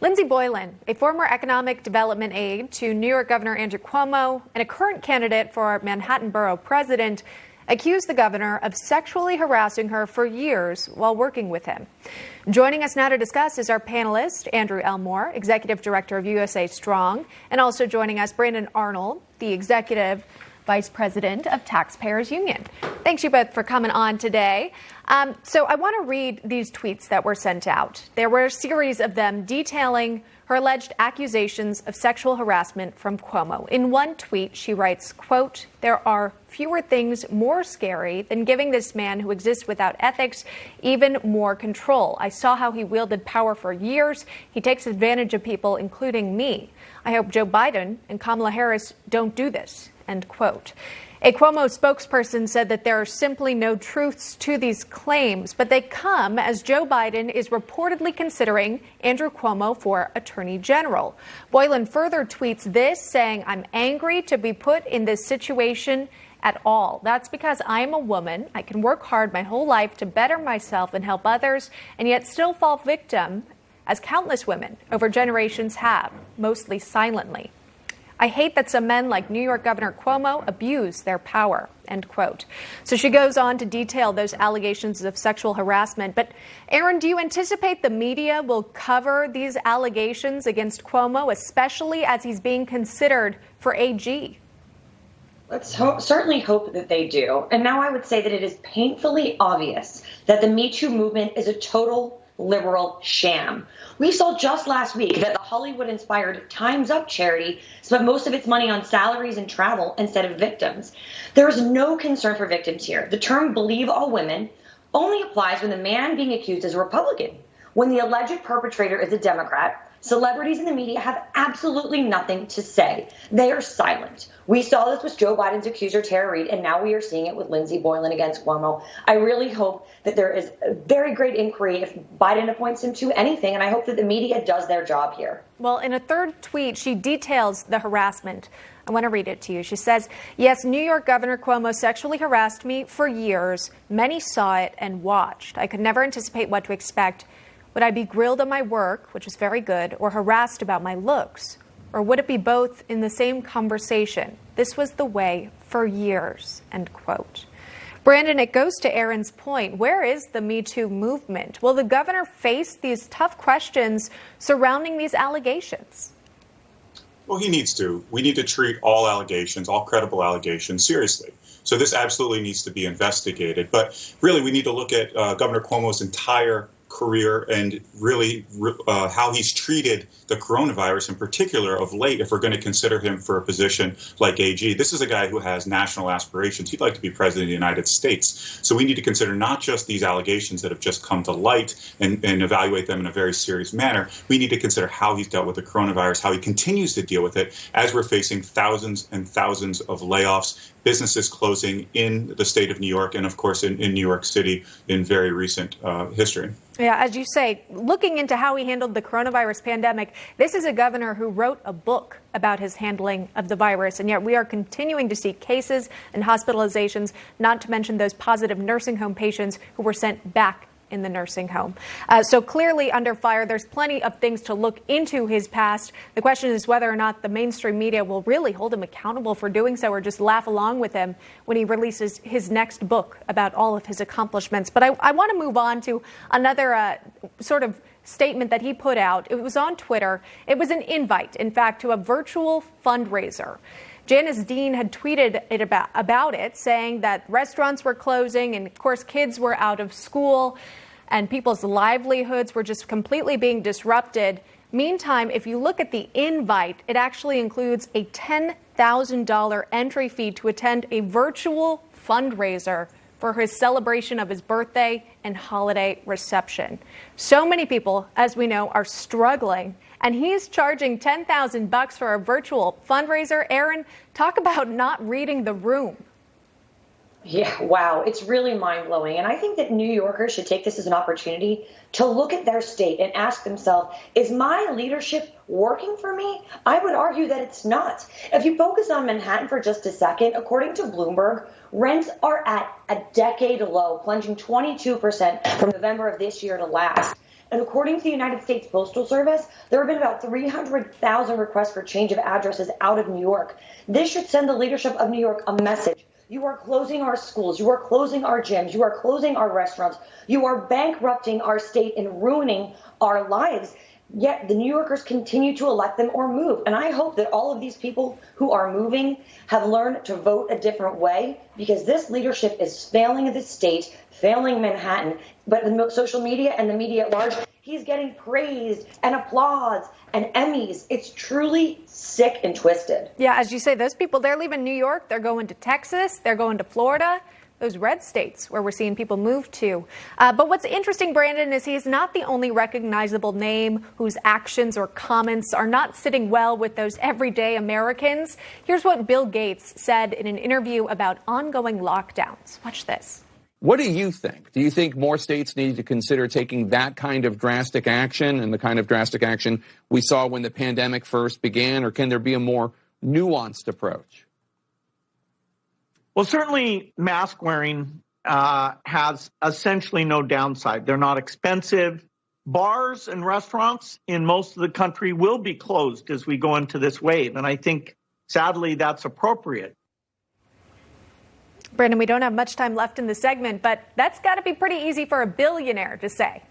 Lindsay Boylan, a former economic development aide to New York Governor Andrew Cuomo and a current candidate for Manhattan Borough President, accused the governor of sexually harassing her for years while working with him. Joining us now to discuss is our panelist, Andrew Elmore, Executive Director of USA Strong, and also joining us, Brandon Arnold, the Executive Vice President of Taxpayers Union. Thanks you both for coming on today. So I want to read these tweets that were sent out. There were a series of them detailing her alleged accusations of sexual harassment from Cuomo. In one tweet, she writes, quote, "There are fewer things more scary than giving this man who exists without ethics even more control. I saw how he wielded power for years. He takes advantage of people, including me. I hope Joe Biden and Kamala Harris don't do this," end quote. A Cuomo spokesperson said that there are simply no truths to these claims, but they come as Joe Biden is reportedly considering Andrew Cuomo for Attorney General. Boylan further tweets this, saying, "I'm angry to be put in this situation at all. That's because I am a woman. I can work hard my whole life to better myself and help others, and yet still fall victim, as countless women over generations have, mostly silently. I hate that some men like New York Governor Cuomo abuse their power," end quote. So she goes on to detail those allegations of sexual harassment. But Aaron, do you anticipate the media will cover these allegations against Cuomo, especially as he's being considered for AG? Let's certainly hope that they do. And now I would say that it is painfully obvious that the Me Too movement is a total liberal sham. We saw just last week that the Hollywood-inspired Time's Up charity spent most of its money on salaries and travel instead of victims. There is no concern for victims here. The term "believe all women" only applies when the man being accused is a Republican. When the alleged perpetrator is a Democrat, celebrities in the media have absolutely nothing to say. They are silent. We saw this with Joe Biden's accuser, Tara Reade, and now we are seeing it with Lindsay Boylan against Cuomo. I really hope that there is a very great inquiry if Biden appoints him to anything, and I hope that the media does their job here. Well, in a third tweet, she details the harassment. I want to read it to you. She says, "Yes, New York Governor Cuomo sexually harassed me for years. Many saw it and watched. I could never anticipate what to expect. Would I be grilled on my work, which was very good, or harassed about my looks? Or would it be both in the same conversation? This was the way for years," end quote. Brandon, it goes to Aaron's point. Where is the Me Too movement? Will the governor face these tough questions surrounding these allegations? Well, he needs to. We need to treat all allegations, all credible allegations, seriously. So this absolutely needs to be investigated. But really, we need to look at Governor Cuomo's entire career and really how he's treated the coronavirus in particular of late, if we're going to consider him for a position like AG. This is a guy who has national aspirations. He'd like to be president of the United States. So we need to consider not just these allegations that have just come to light and evaluate them in a very serious manner. We need to consider how he's dealt with the coronavirus, how he continues to deal with it as we're facing thousands and thousands of layoffs, businesses closing in the state of New York and, of course, in New York City in very recent history. Yeah, as you say, looking into how he handled the coronavirus pandemic, this is a governor who wrote a book about his handling of the virus, and yet we are continuing to see cases and hospitalizations, not to mention those positive nursing home patients who were sent back in the nursing home. So clearly under fire. There's plenty of things to look into his past. The question is whether or not the mainstream media will really hold him accountable for doing so or just laugh along with him when he releases his next book about all of his accomplishments. But I want to move on to another sort of statement that he put out. It was on Twitter. It was an invite, in fact, to a virtual fundraiser. Janice Dean had tweeted it about it, saying that restaurants were closing and, of course, kids were out of school and people's livelihoods were just completely being disrupted. Meantime, if you look at the invite, it actually includes a $10,000 entry fee to attend a virtual fundraiser for his celebration of his birthday and holiday reception. So many people, as we know, are struggling, and he's charging $10,000 for a virtual fundraiser. Aaron, talk about not reading the room. Yeah, wow. It's really mind-blowing. And I think that New Yorkers should take this as an opportunity to look at their state and ask themselves, is my leadership working for me? I would argue that it's not. If you focus on Manhattan for just a second, according to Bloomberg, rents are at a decade low, plunging 22% from November of this year to last. And according to the United States Postal Service, there have been about 300,000 requests for change of addresses out of New York. This should send the leadership of New York a message. You are closing our schools. You are closing our gyms. You are closing our restaurants. You are bankrupting our state and ruining our lives. Yet the New Yorkers continue to elect them or move. And I hope that all of these people who are moving have learned to vote a different way, because this leadership is failing the state, failing Manhattan. But the social media and the media at large, he's getting praised and applause and Emmys. It's truly sick and twisted. Yeah, as you say, those people, they're leaving New York. They're going to Texas. They're going to Florida. Those red states where we're seeing people move to. But what's interesting, Brandon, is he's not the only recognizable name whose actions or comments are not sitting well with those everyday Americans. Here's what Bill Gates said in an interview about ongoing lockdowns. Watch this. What do you think? Do you think more states need to consider taking that kind of drastic action and the kind of drastic action we saw when the pandemic first began, or can there be a more nuanced approach? Well, certainly mask wearing has essentially no downside. They're not expensive. Bars and restaurants in most of the country will be closed as we go into this wave. And I think, sadly, that's appropriate. Brandon, we don't have much time left in the segment, but that's got to be pretty easy for a billionaire to say.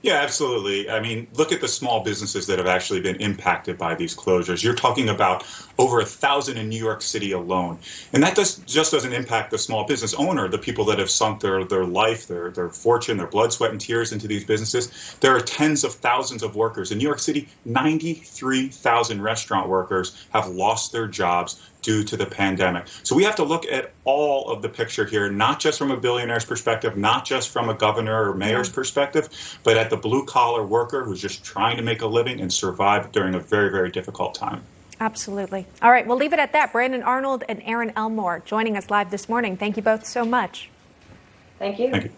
Yeah, absolutely. I mean, look at the small businesses that have actually been impacted by these closures. You're talking about over 1,000 in New York City alone. And that just doesn't impact the small business owner, the people that have sunk their life, their fortune, their blood, sweat, and tears into these businesses. There are tens of thousands of workers. In New York City, 93,000 restaurant workers have lost their jobs due to the pandemic. So we have to look at all of the picture here, not just from a billionaire's perspective, not just from a governor or mayor's perspective, but at the blue-collar worker who's just trying to make a living and survive during a very, very difficult time. Absolutely. All right, we'll leave it at that. Brandon Arnold and Aaron Elmore joining us live this morning. Thank you both so much. Thank you. Thank you.